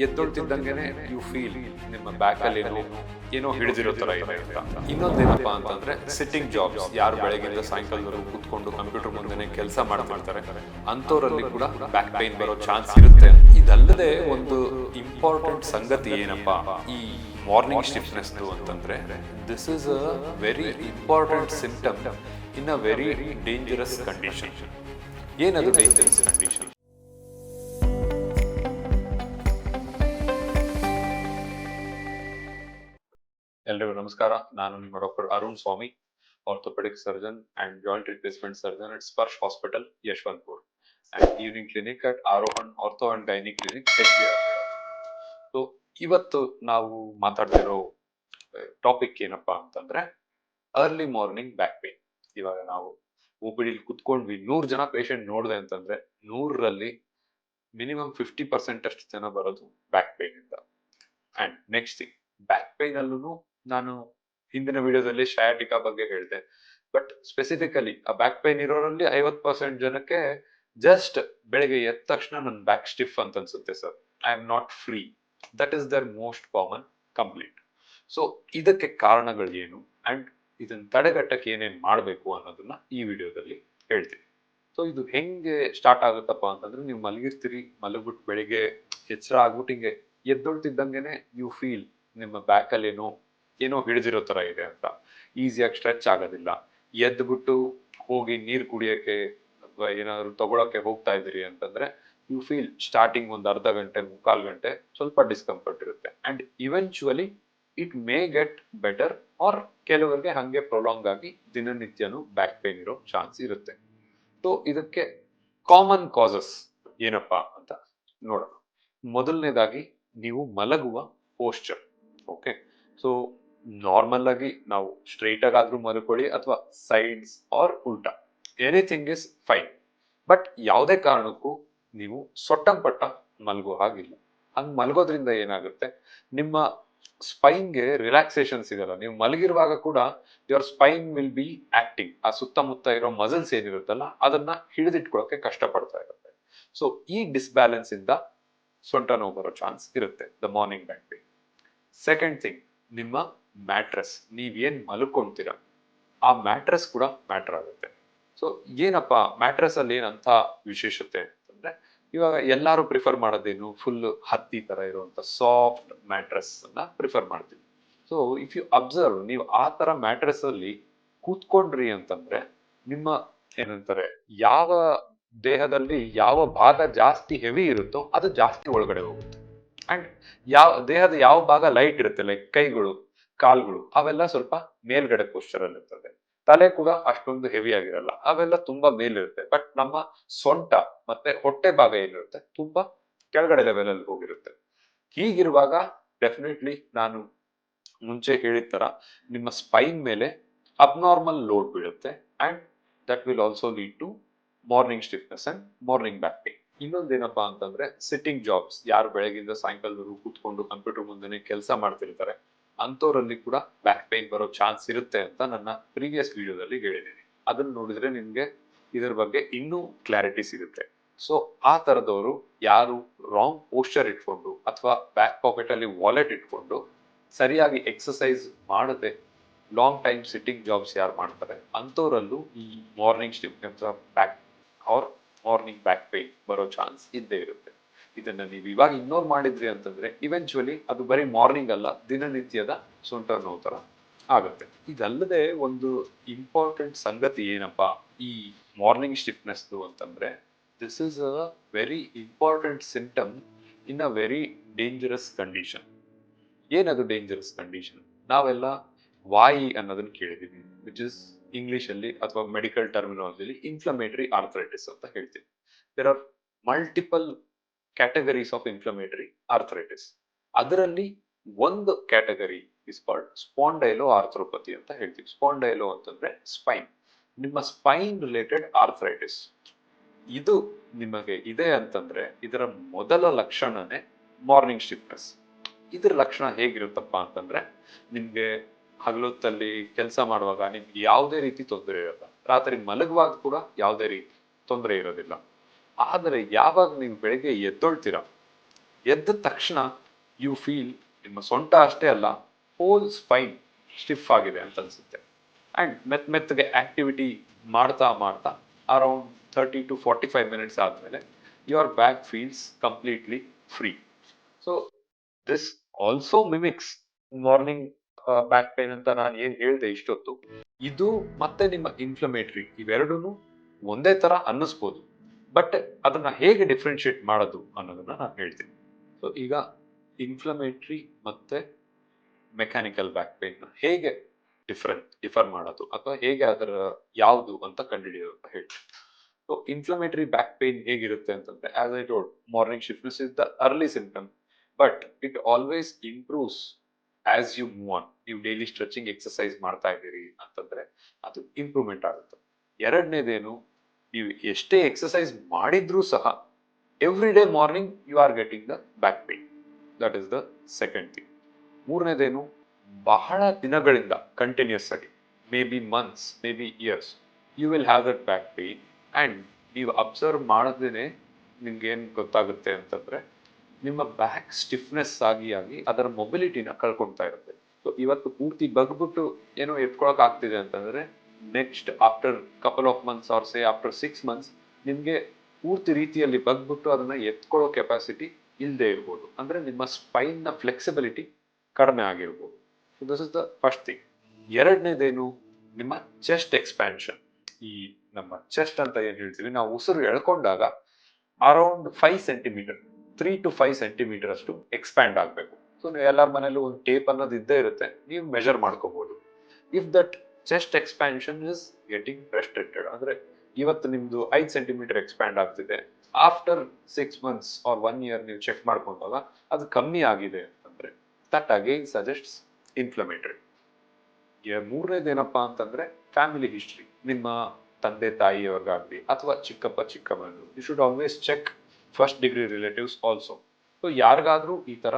ಎದ್ದೊಳ್ತಿದ್ದಂಗೆನೆ you feel ನಿಮ್ಮ ಬ್ಯಾಕಲ್ಲಿ ಏನೋ ಹಿಡಿದಿರೋ ತರ ಇದೆ ಅಂತ. ಇನ್ನೊಂದೇನಪ್ಪ ಅಂತಂದ್ರೆ ಸಿಟ್ಟಿಂಗ್ ಜಾಬ್ಸ್, ಯಾರು ಬೆಳಗಿಂದ ಸಾಯಂಕಾಲದವರೆಗೂ ಕೂತ್ಕೊಂಡು ಕಂಪ್ಯೂಟರ್ ಮುಂದೆನೆ ಕೆಲಸ ಮಾಡ್ತಿರ್ತಾರೆ ಅಂಥವ್ರಲ್ಲಿ ಕೂಡ ಬ್ಯಾಕ್ ಪೈನ್ ಬರೋ ಚಾನ್ಸ್ ಇರುತ್ತೆ. ಇದಲ್ಲದೆ ಒಂದು ಇಂಪಾರ್ಟೆಂಟ್ ಸಂಗತಿ ಏನಪ್ಪಾ ಈ ಮಾರ್ನಿಂಗ್ ಸ್ಟಿಫ್ನೆಸ್ ಅಂತಂದ್ರೆ, this is a very important symptom in a very dangerous condition. ಏನದು ಡೇಂಜರಸ್ ಕಂಡೀಷನ್? ಎಲ್ರಿಗೂ ನಮಸ್ಕಾರ. ನಾನು ನಿಮ್ಮ doctor Arun Swamy, orthopaedic surgeon and joint replacement surgeon at Sparsh hospital, Yeshwanthpur, and evening clinic at Arohan ortho and gynae clinic. So ಇವತ್ತು ನಾವು ಮಾತಾಡ್ತಿರೋ topic ಏನಪ್ಪಾ ಅಂತಂದ್ರೆ early morning back pain. ಇವಾಗ ನಾವು OPD ಕುತ್ಕೊಂಡ್ವಿ, 100 ಜನ ಪೇಷಂಟ್ ನೋಡಿದೆ ಅಂತಂದ್ರೆ 100ರಲ್ಲಿ ಮಿನಿಮಮ್ 50% ಅಷ್ಟು ಜನ ಬರೋದು ಬ್ಯಾಕ್ ಪೇನ್ ಇಂದ. And next thing, back pain ಅಲ್ಲೂ ನಾನು ಹಿಂದಿನ ವಿಡಿಯೋದಲ್ಲಿ ಶಯಾಟಿಕಾ ಬಗ್ಗೆ ಹೇಳಿದೆ, ಬಟ್ ಸ್ಪೆಸಿಫಿಕಲಿ ಆ ಬ್ಯಾಕ್ ಪೇನ್ ಇರೋರಲ್ಲಿ 50% ಜನಕ್ಕೆ ಜಸ್ಟ್ ಬೆಳಿಗ್ಗೆ ಎದ್ದ ತಕ್ಷಣ ನನ್ನ ಬ್ಯಾಕ್ ಸ್ಟಿಫ್ ಅಂತ ಅನ್ಸುತ್ತೆ sir, I am not free. That is the most common complaint. So ಇದಕ್ಕೆ ಕಾರಣಗಳು ಏನು ಅಂಡ್ ಇದನ್ನ ತಡೆಗಟ್ಟಕ್ಕೆ ಏನೇನ್ ಮಾಡ್ಬೇಕು ಅನ್ನೋದನ್ನ ಈ ವಿಡಿಯೋದಲ್ಲಿ ಹೇಳ್ತೀನಿ. ಸೊ ಇದು ಹೆಂಗೆ ಸ್ಟಾರ್ಟ್ ಆಗುತ್ತಪ್ಪ ಅಂತಂದ್ರೆ, ನೀವು ಮಲಗಿರ್ತೀರಿ, ಮಲಗ್ಬಿಟ್ಟು ಬೆಳಿಗ್ಗೆ ಎಚ್ಚರ ಆಗ್ಬಿಟ್ಟು ಹಿಂಗೆ ಎದ್ದೊಳ್ತಿದ್ದಂಗೆನೆ ಯು ಫೀಲ್ ನಿಮ್ಮ ಬ್ಯಾಕಲ್ಲಿ ಏನೋ ಹಿಡಿದಿರೋ ತರ ಇದೆ ಅಂತ. ಈಸಿಯಾಗಿ ಸ್ಟ್ರೆಚ್ ಆಗೋದಿಲ್ಲ. ಎದ್ಬಿಟ್ಟು ಹೋಗಿ ನೀರು ಕುಡಿಯೋಕೆ ಅಥವಾ ಏನಾದ್ರು ತಗೊಳಕ್ಕೆ ಹೋಗ್ತಾ ಇದ್ದೀರಿ ಅಂತಂದ್ರೆ ಯು ಫೀಲ್ ಸ್ಟಾರ್ಟಿಂಗ್ ಒಂದು ಅರ್ಧ ಗಂಟೆ, ಮುಕ್ಕಾಲು ಗಂಟೆ ಸ್ವಲ್ಪ ಡಿಸ್ಕಂಫರ್ಟ್ ಇರುತ್ತೆ. And eventually it may get better, or ಕೆಲವರಿಗೆ ಹಂಗೆ ಪ್ರೊಲಾಂಗ್ ಆಗಿ ದಿನನಿತ್ಯನೂ ಬ್ಯಾಕ್ ಪೇನ್ ಇರೋ ಚಾನ್ಸ್ ಇರುತ್ತೆ. ಸೊ ಇದಕ್ಕೆ ಕಾಮನ್ ಕಾಸಸ್ ಏನಪ್ಪಾ ಅಂತ ನೋಡೋಣ. ಮೊದಲನೇದಾಗಿ ನೀವು ಮಲಗುವ ಪೋಸ್ಚರ್. ಓಕೆ, ಸೊ ನಾರ್ಮಲ್ ಆಗಿ ನಾವು ಸ್ಟ್ರೈಟ್ ಆಗಾದ್ರೂ ಮಲ್ಕೊಳ್ಳಿ ಅಥವಾ ಸೈಡ್ಸ್ ಆರ್ ಉಲ್ಟಾ, ಎನಿಥಿಂಗ್ ಇಸ್ ಫೈನ್. ಬಟ್ ಯಾವುದೇ ಕಾರಣಕ್ಕೂ ನೀವು ಸೊಟ್ಟಂಪಟ್ಟ ಮಲಗೋ ಹಾಗಿಲ್ಲ. ಹಂಗ್ ಮಲಗೋದ್ರಿಂದ ಏನಾಗುತ್ತೆ, ನಿಮ್ಮ ಸ್ಪೈನ್ಗೆ ರಿಲ್ಯಾಕ್ಸೇಷನ್ ಸಿಗಲ್ಲ. ನೀವು ಮಲಗಿರುವಾಗ ಕೂಡ your spine will be acting. ಆ ಸುತ್ತಮುತ್ತ ಇರೋ ಮಸಲ್ಸ್ ಏನಿರುತ್ತಲ್ಲ ಅದನ್ನ ಹಿಡಿದಿಟ್ಕೊಳ್ಳೋಕೆ ಕಷ್ಟಪಡ್ತಾ ಇರುತ್ತೆ. ಸೊ ಈ ಡಿಸ್ಬ್ಯಾಲೆನ್ಸ್ ಇಂದ ಸೊಂಟ ನೋವು ಬರೋ ಚಾನ್ಸ್ ಇರುತ್ತೆ, the morning back pain. Second thing, ನಿಮ್ಮ ಮ್ಯಾಟ್ರೆಸ್, ನೀವೇನ್ ಮಲ್ಕೊಂತೀರ ಆ ಮ್ಯಾಟ್ರೆಸ್ ಕೂಡ ಮ್ಯಾಟರ್ ಆಗುತ್ತೆ. ಸೊ ಏನಪ್ಪಾ ಮ್ಯಾಟ್ರೆಸ್ ಅಲ್ಲಿ ಏನಂತ ವಿಶೇಷತೆ ಅಂತಂದ್ರೆ, ಇವಾಗ ಎಲ್ಲರೂ ಪ್ರಿಫರ್ ಮಾಡೋದೇನು, ಫುಲ್ ಹತ್ತಿ ತರ ಇರುವಂತ ಸಾಫ್ಟ್ ಮ್ಯಾಟ್ರೆಸ್ ಅನ್ನ ಪ್ರಿಫರ್ ಮಾಡ್ತೀವಿ. ಸೊ ಇಫ್ ಯು ಅಬ್ಸರ್ವ್, ನೀವು ಆ ತರ ಮ್ಯಾಟ್ರೆಸ್ ಅಲ್ಲಿ ಕೂತ್ಕೊಂಡ್ರಿ ಅಂತಂದ್ರೆ ನಿಮ್ಮ ಏನಂತಾರೆ, ಯಾವ ದೇಹದಲ್ಲಿ ಯಾವ ಭಾಗ ಜಾಸ್ತಿ ಹೆವಿ ಇರುತ್ತೋ ಅದು ಜಾಸ್ತಿ ಒಳಗಡೆ ಹೋಗುತ್ತೆ. ಅಂಡ್ ದೇಹದ ಯಾವ ಭಾಗ ಲೈಟ್ ಇರುತ್ತೆ, ಲೈಕ್ ಕೈಗಳು, ಕಾಲ್ಗಳು, ಅವೆಲ್ಲ ಸ್ವಲ್ಪ ಮೇಲ್ಗಡೆ ಪೋಸ್ಚರ್ ಅಲ್ಲಿ ಇರ್ತದೆ. ತಲೆ ಕೂಡ ಅಷ್ಟೊಂದು ಹೆವಿ ಆಗಿರಲ್ಲ, ಅವೆಲ್ಲ ತುಂಬಾ ಮೇಲಿರುತ್ತೆ. ಬಟ್ ನಮ್ಮ ಸೊಂಟ ಮತ್ತೆ ಹೊಟ್ಟೆ ಭಾಗ ಏನಿರುತ್ತೆ ತುಂಬಾ ಕೆಳಗಡೆ ಲೆವೆಲ್ ಅಲ್ಲಿ ಹೋಗಿರುತ್ತೆ. ಹೀಗಿರುವಾಗ ಡೆಫಿನೆಟ್ಲಿ ನಾನು ಮುಂಚೆ ಹೇಳಿದ ತರ ನಿಮ್ಮ ಸ್ಪೈನ್ ಮೇಲೆ ಅಬ್ನಾರ್ಮಲ್ ಲೋಡ್ ಬೀಳುತ್ತೆ and that will also lead to morning stiffness and morning back pain. ಇನ್ನೊಂದೇನಪ್ಪಾ ಅಂತಂದ್ರೆ ಸಿಟ್ಟಿಂಗ್ ಜಾಬ್ಸ್, ಯಾರು ಬೆಳಗಿಂದ ಸಾಯಂಕಾಲದವರೆಗೂ ಕೂತ್ಕೊಂಡು ಕಂಪ್ಯೂಟರ್ ಮುಂದೆನೆ ಕೆಲಸ ಮಾಡ್ತಿರ್ತಾರೆ ಅಂಥವ್ರಲ್ಲಿ ಕೂಡ ಬ್ಯಾಕ್ ಪೇನ್ ಬರೋ ಚಾನ್ಸ್ ಇರುತ್ತೆ ಅಂತ ನನ್ನ ಪ್ರೀವಿಯಸ್ ವಿಡಿಯೋದಲ್ಲಿ ಹೇಳಿದ್ದೀನಿ. ಅದನ್ನ ನೋಡಿದ್ರೆ ನಿಮ್ಗೆ ಇದರ ಬಗ್ಗೆ ಇನ್ನೂ ಕ್ಲಾರಿಟಿ ಸಿಗುತ್ತೆ. ಸೊ ಆ ತರದವರು ಯಾರು ರಾಂಗ್ ಪೋಸ್ಚರ್ ಇಟ್ಕೊಂಡು ಅಥವಾ ಬ್ಯಾಕ್ ಪಾಕೆಟ್ ಅಲ್ಲಿ ವಾಲೆಟ್ ಇಟ್ಕೊಂಡು ಸರಿಯಾಗಿ ಎಕ್ಸಸೈಸ್ ಮಾಡದೆ ಲಾಂಗ್ ಟೈಮ್ ಸಿಟ್ಟಿಂಗ್ ಜಾಬ್ಸ್ ಯಾರು ಮಾಡ್ತಾರೆ ಅಂಥವ್ರಲ್ಲೂ ಈ morning stiffness back or morning back pain ಬರೋ ಚಾನ್ಸ್ ಇದ್ದೇ ಇರುತ್ತೆ. ಇದನ್ನ ನೀವು ಇವಾಗ ಇಗ್ನೋರ್ ಮಾಡಿದ್ರಿ ಅಂತಂದ್ರೆ ಇವೆಂಚುಯಲಿ ಅದು ಬರೀ ಮಾರ್ನಿಂಗ್ ಅಲ್ಲ, ದಿನನಿತ್ಯದ ಸೊಂಟ ನೋವು ತರ ಆಗುತ್ತೆ. ಇದಲ್ಲದೆ ಒಂದು ಇಂಪಾರ್ಟೆಂಟ್ ಸಂಗತಿ ಏನಪ್ಪಾ ಈ ಮಾರ್ನಿಂಗ್ ಸ್ಟಿಫ್ನೆಸ್ ಅಂತಂದ್ರೆ, this is a very important symptom in a very dangerous condition. ಏನದು ಡೇಂಜರಸ್ ಕಂಡೀಷನ್? ನಾವೆಲ್ಲ ವಾಯಿ ಅನ್ನೋದನ್ನ ಕೇಳಿದೀವಿ, ವಿಚ್ ಇಸ್ ಇಂಗ್ಲಿಷ್ ಅಲ್ಲಿ ಅಥವಾ ಮೆಡಿಕಲ್ ಟರ್ಮಿನಾಲಜಿಲಿ ಇನ್ಫ್ಲಮೇಟರಿ ಆರ್ಥರೈಟಿಸ್ ಅಂತ ಹೇಳ್ತೀವಿ. There are multiple categories of inflammatory arthritis. ಅದರಲ್ಲಿ ಒಂದು category is called spondyloarthropathy ಅಂತ ಹೇಳ್ತೀವಿ. ಸ್ಪಾಂಡೈಲೋ ಅಂತಂದ್ರೆ ಸ್ಪೈನ್, ನಿಮ್ಮ ಸ್ಪೈನ್ ರಿಲೇಟೆಡ್ ಆರ್ಥರೈಟಿಸ್. ಇದು ನಿಮಗೆ ಇದೆ ಅಂತಂದ್ರೆ ಇದರ ಮೊದಲ ಲಕ್ಷಣನೇ ಮಾರ್ನಿಂಗ್ ಸ್ಟಿಫ್ನೆಸ್. ಇದ್ರ ಲಕ್ಷಣ ಹೇಗಿರುತ್ತಪ್ಪ ಅಂತಂದ್ರೆ, ನಿಮ್ಗೆ ಹಗಲೊತ್ತಲ್ಲಿ ಕೆಲಸ ಮಾಡುವಾಗ ನಿಮ್ಗೆ ಯಾವುದೇ ರೀತಿ ತೊಂದರೆ ಇರಲ್ಲ, ರಾತ್ರಿ ಮಲಗುವಾಗ ಕೂಡ ಯಾವುದೇ ರೀತಿ ತೊಂದರೆ ಇರೋದಿಲ್ಲ. ಆದರೆ ಯಾವಾಗ ನೀವು ಬೆಳಿಗ್ಗೆ ಎದ್ದೊಳ್ತೀರಾ ಎದ್ದ ತಕ್ಷಣ ಯು ಫೀಲ್ ನಿಮ್ಮ ಸೊಂಟ ಅಷ್ಟೇ ಅಲ್ಲ, ಹೋಲ್ ಸ್ಪೈನ್ ಸ್ಟಿಫ್ ಆಗಿದೆ ಅಂತ ಅನ್ಸುತ್ತೆ. ಅಂಡ್ ಮೆತ್ತಗೆ ಆಕ್ಟಿವಿಟಿ ಮಾಡ್ತಾ ಮಾಡ್ತಾ ಅರೌಂಡ್ 30 to 45 minutes ಆದ್ಮೇಲೆ your back feels completely free. So this also mimics morning back pain ಅಂತ ನಾನು ಏನ್ ಹೇಳ್ದೆ ಇಷ್ಟೊತ್ತು. ಇದು ಮತ್ತೆ ನಿಮ್ಮ ಇನ್ಫ್ಲಮೇಟರಿ ಇವೆರಡೂ ಒಂದೇ ತರ ಅನ್ನಿಸ್ಬೋದು, ಬಟ್ ಅದನ್ನ ಹೇಗೆ ಡಿಫ್ರೆನ್ಶಿಯೇಟ್ ಮಾಡೋದು ಅನ್ನೋದನ್ನ ನಾನು ಹೇಳ್ತೀನಿ. ಸೊ ಈಗ ಇನ್ಫ್ಲಮೇಟರಿ ಮತ್ತೆ ಮೆಕ್ಯಾನಿಕಲ್ ಬ್ಯಾಕ್ ಪೇನ್ ಹೇಗೆ ಡಿಫರ್ ಮಾಡೋದು ಅಥವಾ ಹೇಗೆ ಅದರ ಯಾವುದು ಅಂತ ಕಂಡುಹಿಡಿಯೋದು ಅಂತ ಹೇಳ್ತೀನಿ. ಸೊ ಇನ್ಫ್ಲಮೇಟರಿ ಬ್ಯಾಕ್ ಪೇನ್ ಹೇಗಿರುತ್ತೆ ಅಂತಂದ್ರೆ, as I told, morning stiffness is the early symptom, but it always improves as you move on. ನೀವು ಡೈಲಿ ಸ್ಟ್ರೆಚಿಂಗ್ ಎಕ್ಸರ್ಸೈಸ್ ಮಾಡ್ತಾ ಇದ್ದೀರಿ ಅಂತಂದ್ರೆ ಅದು ಇಂಪ್ರೂವ್ಮೆಂಟ್ ಆಗುತ್ತೆ. ಎರಡನೇದೇನು, ನೀವು ಎಷ್ಟೇ ಎಕ್ಸರ್ಸೈಸ್ ಮಾಡಿದ್ರೂ ಸಹ every day morning you are getting the back pain. That is the second thing. ಮೂರನೇದೇನು, ಬಹಳ ದಿನಗಳಿಂದ ಕಂಟಿನ್ಯೂಸ್ ಆಗಿ, maybe months, maybe years, you will have that back pain. And ನೀವು ಅಬ್ಸರ್ವ್ ಮಾಡದೇನೆ ನಿಮ್ಗೆ ಏನ್ ಗೊತ್ತಾಗುತ್ತೆ ಅಂತಂದ್ರೆ, ನಿಮ್ಮ ಬ್ಯಾಕ್ ಸ್ಟಿಫ್ನೆಸ್ ಆಗಿ ಅದರ ಮೊಬಿಲಿಟಿನ ಕಳ್ಕೊಳ್ತಾ ಇರುತ್ತೆ. ಸೊ ಇವತ್ತು ಪೂರ್ತಿ ಬಗ್ಬಿಟ್ಟು ಏನೋ ಎತ್ಕೊಳಕ್ ಆಗ್ತಿದೆ ಅಂತಂದ್ರೆ, next after couple of months or say after 6 months ನಿಮ್ಗೆ ಪೂರ್ತಿ ರೀತಿಯಲ್ಲಿ ಬಗ್ಬಿಟ್ಟು ಅದನ್ನ ಎತ್ಕೊಳ್ಳೋ ಕೆಪಾಸಿಟಿ ಇಲ್ಲದೆ ಇರ್ಬೋದು. ಅಂದ್ರೆ ನಿಮ್ಮ ಸ್ಪೈನ್ ನ ಫ್ಲೆಕ್ಸಿಬಿಲಿಟಿ ಕಡಿಮೆ ಆಗಿರ್ಬೋದು. So this is the first thing. ಎರಡನೇದೇನು, ನಿಮ್ಮ ಚೆಸ್ಟ್ ಎಕ್ಸ್ಪ್ಯಾನ್ಷನ್. ಈ ನಮ್ಮ ಚೆಸ್ಟ್ ಅಂತ ಏನ್ ಹೇಳ್ತೀವಿ, ನಾವು ಉಸಿರು ಎಳ್ಕೊಂಡಾಗ ಅರೌಂಡ್ 5 centimeter 3 to 5 centimeter ಅಷ್ಟು ಎಕ್ಸ್ಪ್ಯಾಂಡ್ ಆಗಬೇಕು. ಸೊ ನೀವು ಎಲ್ಲರ ಮನೇಲಿ ಒಂದು ಟೇಪ್ ಅನ್ನೋದು ಇದ್ದೇ ಇರುತ್ತೆ, ನೀವು ಮೆಜರ್ ಮಾಡ್ಕೋಬಹುದು. If that chest expansion is getting restricted, ಅಂದ್ರೆ ಇವತ್ತು ನಿಮ್ದು 5 centimeter ಎಕ್ಸ್ಪ್ಯಾಂಡ್ ಆಗ್ತಿದೆ, ಆಫ್ಟರ್ 6 months ಆರ್ 1 year ನೀವು ಚೆಕ್ ಮಾಡ್ಕೊಂಡಾಗ ಅದು ಕಮ್ಮಿ ಆಗಿದೆ ಅಂತಂದ್ರೆ ದಟ್ ಅಗೇನ್ ಸಜೆಸ್ಟ್ಸ್ ಇನ್ಫ್ಲಮೇಟರಿ. ಮೂರನೇದೇನಪ್ಪಾ ಅಂತಂದ್ರೆ ಫ್ಯಾಮಿಲಿ ಹಿಸ್ಟ್ರಿ. ನಿಮ್ಮ ತಂದೆ ತಾಯಿಯವ್ರಿಗಾಗ್ಲಿ ಅಥವಾ ಚಿಕ್ಕಪ್ಪ ಚಿಕ್ಕಮ್ಮಂದು, you should always check first degree relatives also. So ಯಾರಿಗಾದ್ರೂ ಈ ತರ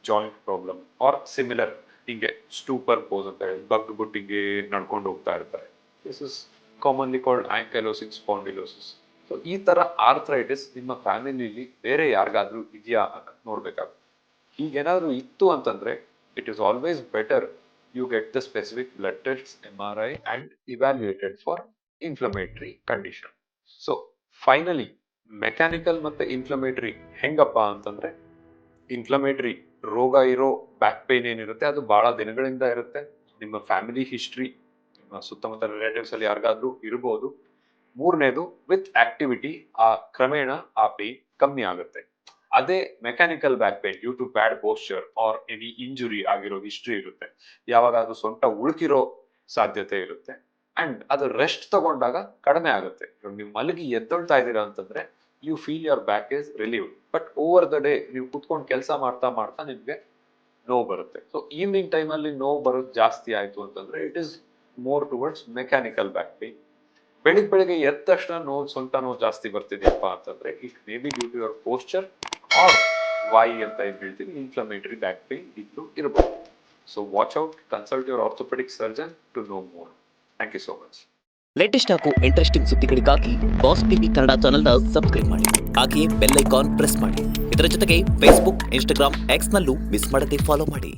ಜಾಯಿಂಟ್ ಪ್ರಾಬ್ಲಮ್ ಆರ್ ಸಿಮಿಲರ್, ಹಿಂಗೆ ಸ್ಟೂಪರ್ ಪೋಸ್ ಅಂತ ಹೇಳಿ ಬಗ್ಬಿಟ್ಟು ಹಿಂಗೆ ನಡ್ಕೊಂಡು ಹೋಗ್ತಾ ಇರ್ತಾರೆ, this is commonly called ankylosis spondylosis. So ಈ ತರ ಆರ್ಥ್ರೈಟಿಸ್ ನಿಮ್ಮ ಫ್ಯಾಮಿಲಿಲಿ ಬೇರೆ ಯಾರಿಗಾದ್ರೂ ಇದೆಯಾ ಅಂತ ನೋಡ್ಬೇಕಾಗುತ್ತೆ. ಹೀಗೇನಾದ್ರೂ ಇತ್ತು ಅಂತಂದ್ರೆ it is always better you get the specific blood tests, MRI, and evaluated for inflammatory condition. So finally, mechanical ಮತ್ತೆ ಇನ್ಫ್ಲಮೇಟರಿ ಹೆಂಗಪ್ಪ ಅಂತಂದ್ರೆ, ಇನ್ಫ್ಲಮೇಟರಿ ರೋಗ ಇರೋ ಬ್ಯಾಕ್ ಪೇನ್ ಏನಿರುತ್ತೆ ಅದು ಬಹಳ ದಿನಗಳಿಂದ ಇರುತ್ತೆ. ನಿಮ್ಮ ಫ್ಯಾಮಿಲಿ ಹಿಸ್ಟ್ರಿ, ಸುತ್ತಮುತ್ತ ರಿಲೇಟಿವ್ಸ್ ಅಲ್ಲಿ ಯಾರಿಗಾದ್ರೂ ಇರಬಹುದು. ಮೂರನೇದು, ವಿತ್ ಆಕ್ಟಿವಿಟಿ ಕ್ರಮೇಣ ಆ ಪೇನ್ ಕಮ್ಮಿ ಆಗುತ್ತೆ. ಅದೇ mechanical back pain due to bad posture or any injury ಆಗಿರೋ ಹಿಸ್ಟ್ರಿ ಇರುತ್ತೆ, ಯಾವಾಗ ಅದು ಸೊಂಟ ಉಳುಕಿರೋ ಸಾಧ್ಯತೆ ಇರುತ್ತೆ. ಅಂಡ್ ಅದು ರೆಸ್ಟ್ ತಗೊಂಡಾಗ ಕಡಿಮೆ ಆಗುತ್ತೆ. ನೀವು ಮಲಗಿ ಎದ್ದೊಳ್ತಾ ಇದ್ದೀರಾ ಅಂತಂದ್ರೆ you feel your back is relieved, but over the day ನೀವು ಕುತ್ಕೊಂಡು ಕೆಲಸ ಮಾಡ್ತಾ ಮಾಡ್ತಾ ನಿಮ್ಗೆ ನೋವು ಬರುತ್ತೆ. ಸೊ ಈವ್ನಿಂಗ್ ಟೈಮ್ ಅಲ್ಲಿ ನೋವು ಬರೋದು ಜಾಸ್ತಿ ಆಯ್ತು ಅಂತಂದ್ರೆ it is more towards mechanical back pain. ಬೆಳಿಗ್ಗೆ ಎದ್ದ ತಕ್ಷಣ ನೋವು, ಸೊಂಟ ನೋವು ಜಾಸ್ತಿ ಬರ್ತಿದೆಯಪ್ಪ ಅಂತಂದ್ರೆ it may be due to your posture or why ಅಂತ ಏನ್ ಹೇಳ್ತೀವಿ, ಇನ್ಫ್ಲಮೇಟರಿ ಬ್ಯಾಕ್ ಪೇನ್ ಇದ್ದು ಇರಬಹುದು. So watch out, consult your orthopaedic surgeon to know more. Thank you so much. Latest ಹಾಗೂ ಇಂಟ್ರೆಸ್ಟಿಂಗ್ ಸುದ್ದಿಗಳಿಗಾಗಿ ಬಾಸ್ ಟಿವಿ ಕನ್ನಡ ಚಾನೆಲ್ನ ಸಬ್ಸ್ಕ್ರೈಬ್ ಮಾಡಿ, ಹಾಗೆಯೇ ಬೆಲ್ ಐಕಾನ್ ಪ್ರೆಸ್ ಮಾಡಿ. ಇದರ ಜೊತೆಗೆ ಫೇಸ್ಬುಕ್, ಇನ್ಸ್ಟಾಗ್ರಾಮ್, ಎಕ್ಸ್ ನಲ್ಲೂ ಮಿಸ್ ಮಾಡದೆ ಫಾಲೋ ಮಾಡಿ.